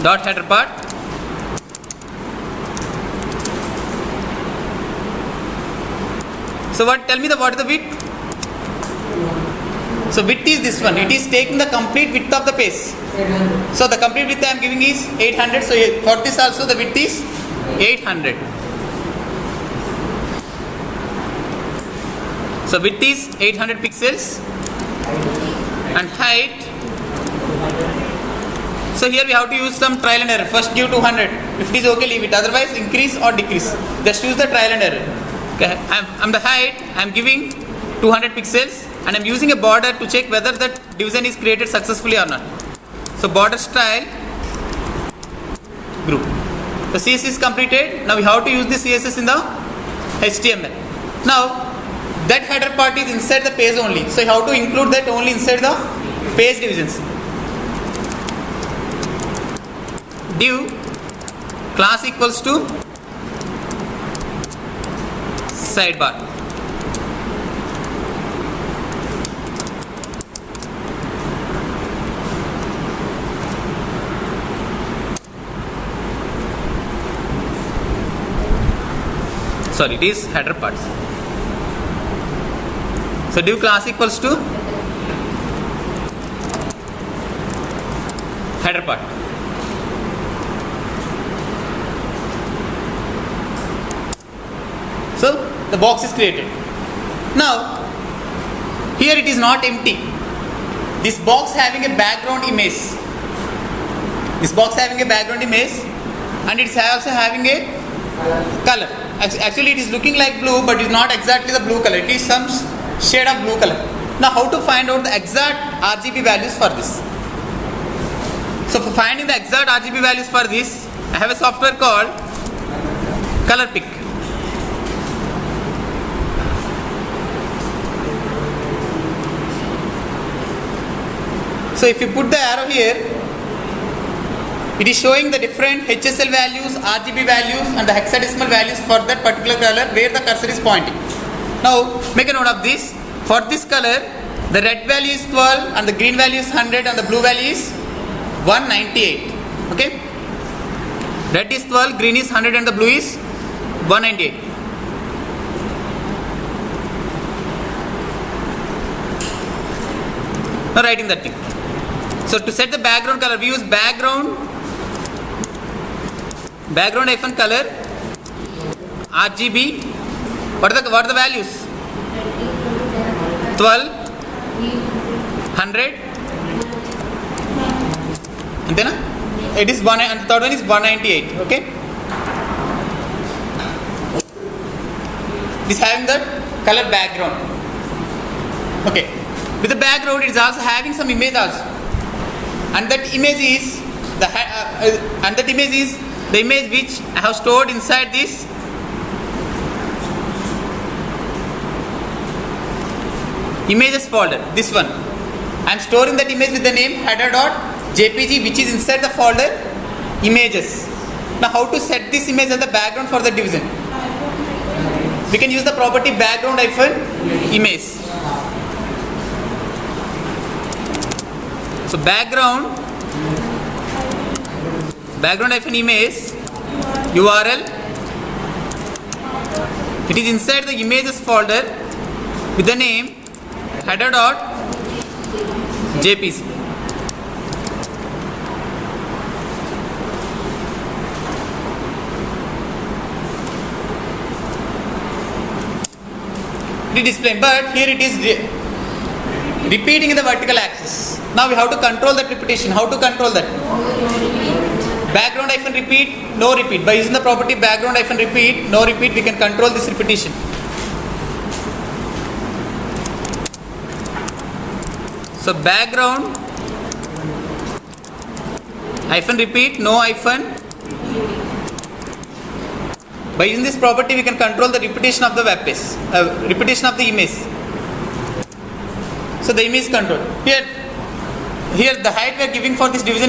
dot header part. So what? Tell me what is the width? So width is this one. It is taking the complete width of the page. 800. So the complete width I am giving is 800. So for this also the width is 800. So width is 800 pixels and height. So here we have to use some trial and error. First give 200. If it is okay, leave it. Otherwise increase or decrease. Just use the trial and error. Okay. I'm the height. I'm giving 200 pixels and I'm using a border to check whether that division is created successfully or not. So border style group. The CSS is completed. Now we have to use the CSS in the HTML. Now that header part is inside the page only. So you have to include that only inside the page divisions. Div class equals to sidebar. Sorry, it is header parts. So div class equals to header part. So the box is created. Now here it is not empty. This box having a background image. This box having a background image and it's also having a color. Actually it is looking like blue, but it's not exactly the blue color. It is some shade of blue color. Now how to find out the exact RGB values for this? So for finding the exact RGB values for this, I have a software called Color Pick. So if you put the arrow here, it is showing the different HSL values, RGB values and the hexadecimal values for that particular color where the cursor is pointing. Now make a note of this. For this color, the red value is 12 and the green value is 100 and the blue value is 198. Okay? Red is 12, green is 100 and the blue is 198. Now writing that thing. So to set the background color, we use background hyphen color RGB. What are the values? 12, 100, and then it is 1, and the third one is 198. Okay, this having the color background. Okay, with the background it is also having some image also, and that image is the image which I have stored inside this images folder. This one I am storing that image with the name header.jpg, which is inside the folder images. Now how to set this image as the background for the division? We can use the property background hyphen image. So background hyphen image URL, it is inside the images folder with the name header.jpg. It is displaying, but here it is repeating in the vertical axis. Now we have to control that repetition. How to control that? Background hyphen repeat, no repeat. By using the property background hyphen repeat, no repeat, we can control this repetition. So background hyphen repeat, no hyphen. By using this property, we can control the repetition of the web page, repetition of the image. So the image control. Here the height we are giving for this division